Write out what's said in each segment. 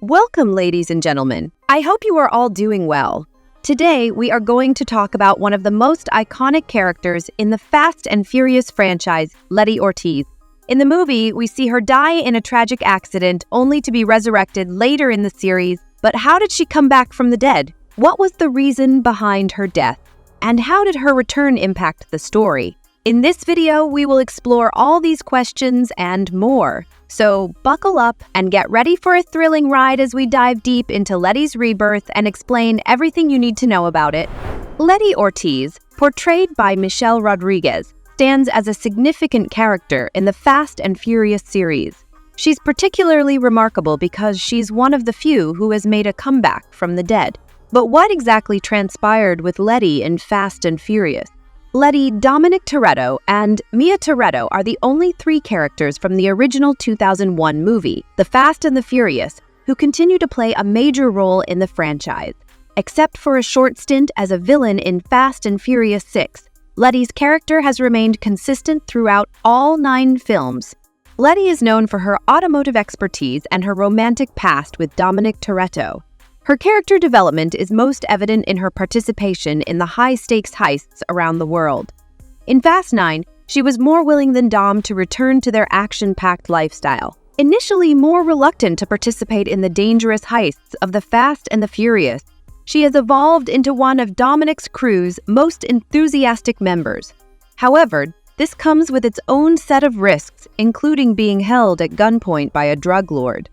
Welcome, ladies and gentlemen. I hope you are all doing well. Today, we are going to talk about one of the most iconic characters in the Fast and Furious franchise, Letty Ortiz. In the movie, we see her die in a tragic accident only to be resurrected later in the series. But how did she come back from the dead? What was the reason behind her death? And how did her return impact the story? In this video, we will explore all these questions and more. So buckle up and get ready for a thrilling ride as we dive deep into Letty's rebirth and explain everything you need to know about it. Letty Ortiz, portrayed by Michelle Rodriguez, stands as a significant character in the Fast and Furious series. She's particularly remarkable because she's one of the few who has made a comeback from the dead. But what exactly transpired with Letty in Fast and Furious? Letty, Jakob Toretto, and Mia Toretto are the only three characters from the original 2001 movie, The Fast and the Furious, who continue to play a major role in the franchise. Except for a short stint as a villain in Fast and Furious 6, Letty's character has remained consistent throughout all 9 films. Letty is known for her automotive expertise and her romantic past with Jakob Toretto. Her character development is most evident in her participation in the high-stakes heists around the world. In Fast 9, she was more willing than Dom to return to their action-packed lifestyle. Initially more reluctant to participate in the dangerous heists of the Fast and the Furious, she has evolved into one of Dominic's crew's most enthusiastic members. However, this comes with its own set of risks, including being held at gunpoint by a drug lord.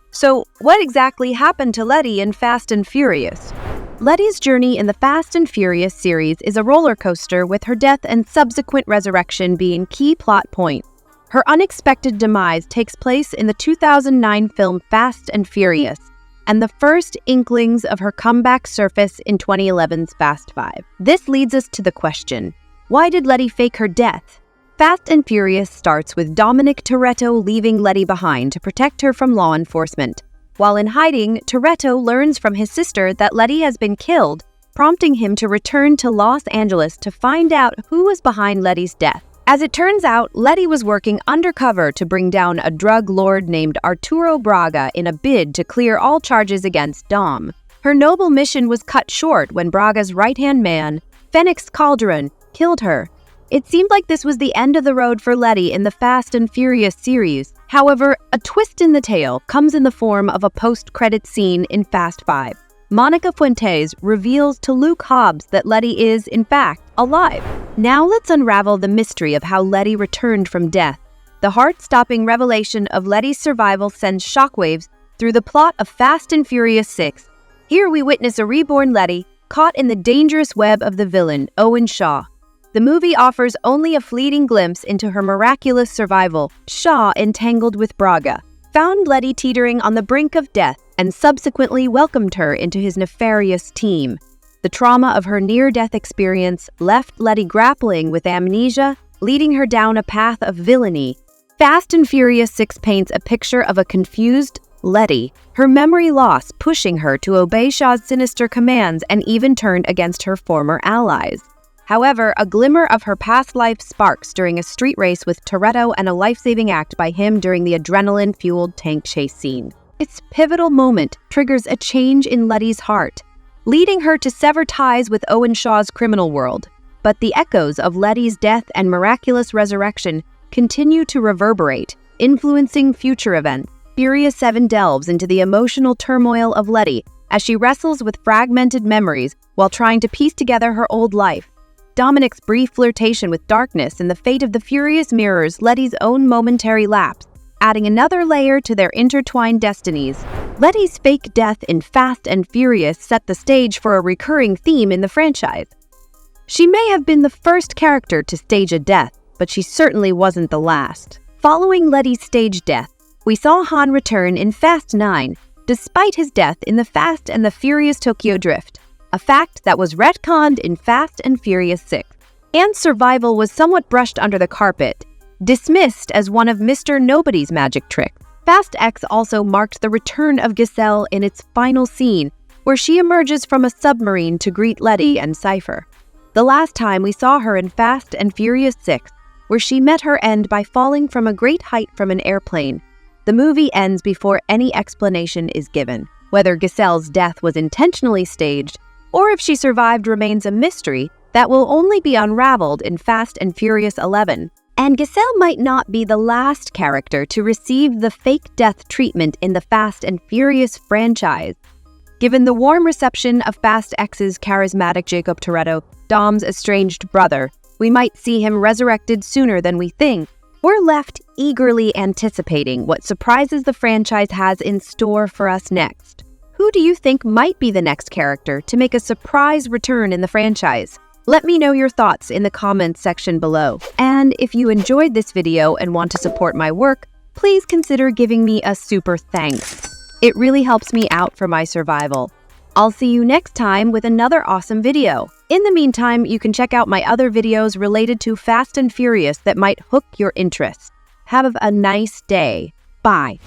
So, what exactly happened to Letty in Fast and Furious? Letty's journey in the Fast and Furious series is a roller coaster, with her death and subsequent resurrection being key plot points. Her unexpected demise takes place in the 2009 film Fast and Furious, and the first inklings of her comeback surface in 2011's Fast 5. This leads us to the question, why did Letty fake her death? Fast and Furious starts with Jakob Toretto leaving Letty behind to protect her from law enforcement. While in hiding, Toretto learns from his sister that Letty has been killed, prompting him to return to Los Angeles to find out who was behind Letty's death. As it turns out, Letty was working undercover to bring down a drug lord named Arturo Braga in a bid to clear all charges against Dom. Her noble mission was cut short when Braga's right-hand man, Fenix Calderon, killed her. It seemed like this was the end of the road for Letty in the Fast and Furious series. However, a twist in the tale comes in the form of a post-credit scene in Fast 5. Monica Fuentes reveals to Luke Hobbs that Letty is, in fact, alive. Now let's unravel the mystery of how Letty returned from death. The heart-stopping revelation of Letty's survival sends shockwaves through the plot of Fast and Furious 6. Here we witness a reborn Letty caught in the dangerous web of the villain, Owen Shaw. The movie offers only a fleeting glimpse into her miraculous survival. Shaw, entangled with Braga, found Letty teetering on the brink of death and subsequently welcomed her into his nefarious team. The trauma of her near-death experience left Letty grappling with amnesia, leading her down a path of villainy. Fast and Furious 6 paints a picture of a confused Letty, her memory loss pushing her to obey Shaw's sinister commands and even turn against her former allies. However, a glimmer of her past life sparks during a street race with Toretto and a life-saving act by him during the adrenaline-fueled tank chase scene. Its pivotal moment triggers a change in Letty's heart, leading her to sever ties with Owen Shaw's criminal world. But the echoes of Letty's death and miraculous resurrection continue to reverberate, influencing future events. Furious 7 delves into the emotional turmoil of Letty as she wrestles with fragmented memories while trying to piece together her old life. Dominic's brief flirtation with darkness and the fate of the Furious mirrors Letty's own momentary lapse, adding another layer to their intertwined destinies. Letty's fake death in Fast and Furious set the stage for a recurring theme in the franchise. She may have been the first character to stage a death, but she certainly wasn't the last. Following Letty's stage death, we saw Han return in Fast 9, despite his death in the Fast and the Furious Tokyo Drift, a fact that was retconned in Fast and Furious 6. Han's survival was somewhat brushed under the carpet, dismissed as one of Mr. Nobody's magic tricks. Fast X also marked the return of Gisele in its final scene, where she emerges from a submarine to greet Letty and Cypher. The last time we saw her in Fast and Furious 6, where she met her end by falling from a great height from an airplane. The movie ends before any explanation is given. Whether Gisele's death was intentionally staged or if she survived remains a mystery that will only be unraveled in Fast and Furious 11. And Gisele might not be the last character to receive the fake death treatment in the Fast and Furious franchise. Given the warm reception of Fast X's charismatic Jakob Toretto, Dom's estranged brother, we might see him resurrected sooner than we think. We're left eagerly anticipating what surprises the franchise has in store for us next. Who do you think might be the next character to make a surprise return in the franchise? Let me know your thoughts in the comments section below. And if you enjoyed this video and want to support my work, please consider giving me a super thanks. It really helps me out for my survival. I'll see you next time with another awesome video. In the meantime, you can check out my other videos related to Fast and Furious that might hook your interest. Have a nice day. Bye.